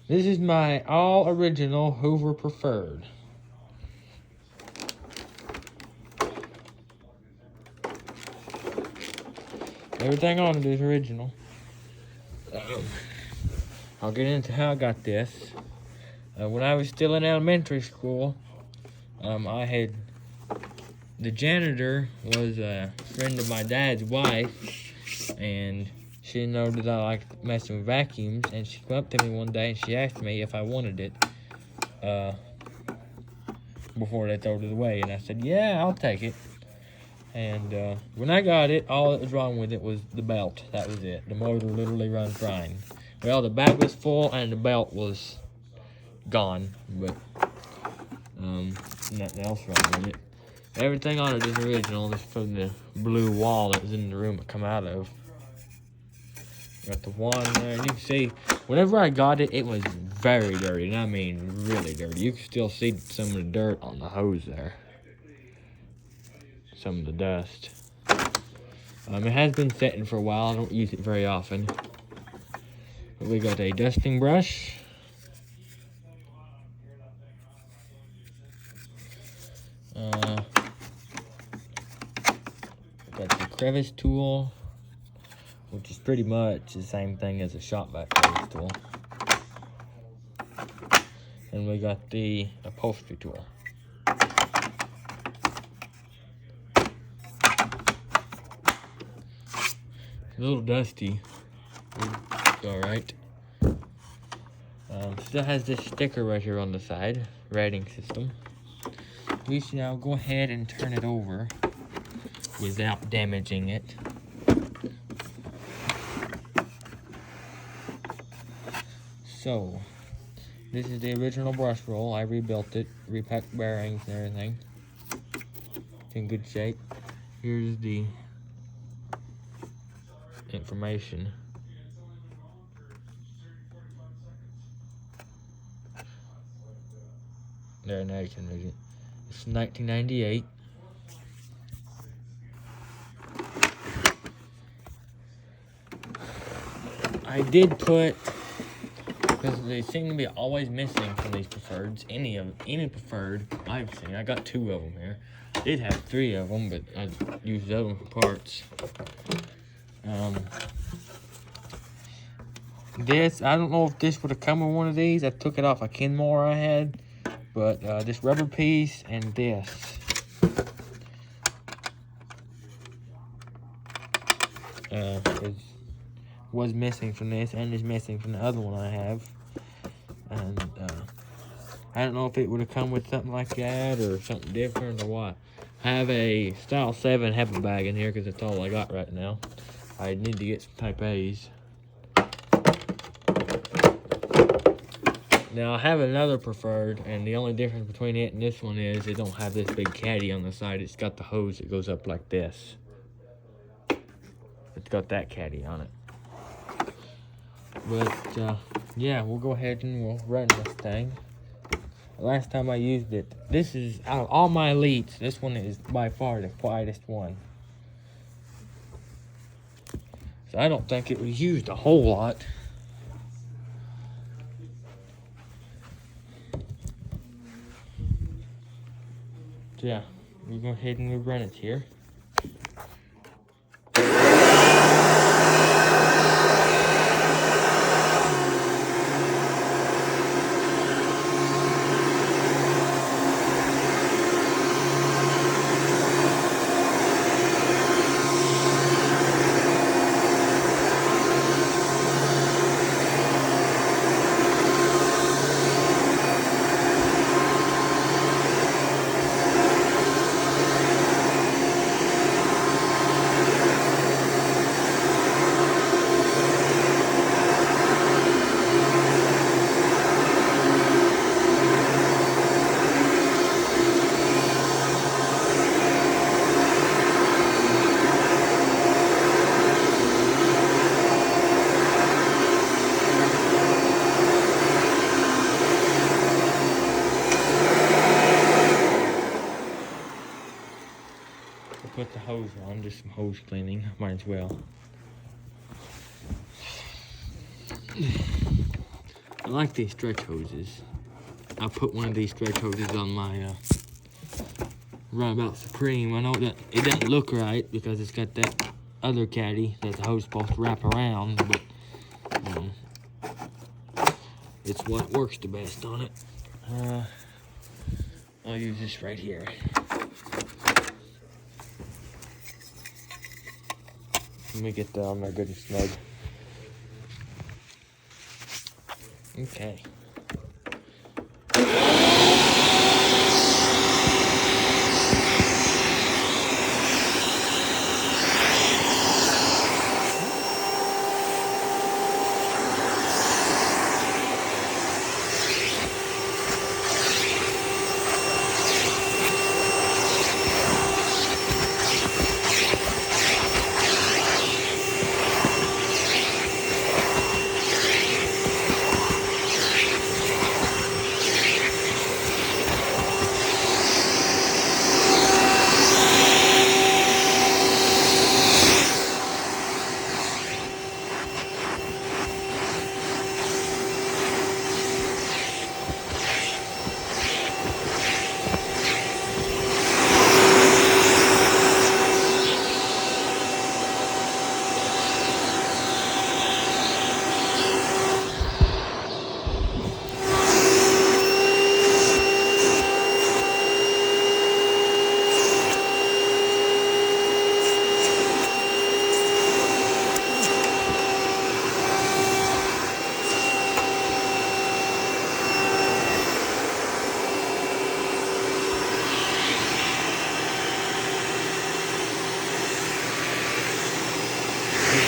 This is my all-original Hoover Preferred. Everything on it is original. I'll get into how I got this. When I was still in elementary school, the janitor was a friend of my dad's wife, and she didn't know that I liked messing with vacuums, and she came up to me one day and she asked me if I wanted it before they throw it away, and I said, yeah, I'll take it. And when I got it, all that was wrong with it was the belt. That was it. The motor literally runs fine. Well, the bag was full and the belt was gone, but nothing else wrong with it. Everything on it is original. This from the blue wall that was in the room it come out of. Got the one there, and you can see, whenever I got it, it was very dirty, and I mean really dirty. You can still see some of the dirt on the hose there. Some of the dust. It has been sitting for a while. I don't use it very often. But we got a dusting brush. Got the crevice tool, which is pretty much the same thing as a shop vac crevice tool. And we got the upholstery tool. A little dusty. Alright. Still has this sticker right here on the side, rating system. We should now go ahead and turn it over without damaging it. So, this is the original brush roll. I rebuilt it, repacked bearings and everything. It's in good shape. Here's the information. There, now you can read it. It's 1998. I did put, because they seem to be always missing from these preferreds. Any preferred I've seen. I got 2 of them here. I did have 3 of them, but I used the other one for parts. This, I don't know if this would have come with one of these. I took it off a Kenmore I had, but this rubber piece and this was missing from this, and is missing from the other one I have. And I don't know if it would have come with something like that or something different or what. I have a Style 7 HEPA bag in here because that's all I got right now. I need to get some Type A's. Now I have another preferred, and the only difference between it and this one is it don't have this big caddy on the side. It's got the hose that goes up like this. It's got that caddy on it. But yeah, we'll go ahead and we'll run this thing. Last time I used it, this is, out of all my Elites, this one is by far the quietest one. So I don't think it was used a whole lot. So yeah, we'll go ahead and we'll run it here. Put the hose on, just some hose cleaning, might as well. like these stretch hoses. I put one of these stretch hoses on my Runabout Supreme. I know that it doesn't look right because it's got that other caddy that the hose is supposed to wrap around, but it's what works the best on it. I'll use this right here. Let me get down there good and snug. Okay.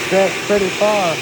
Stretched pretty far.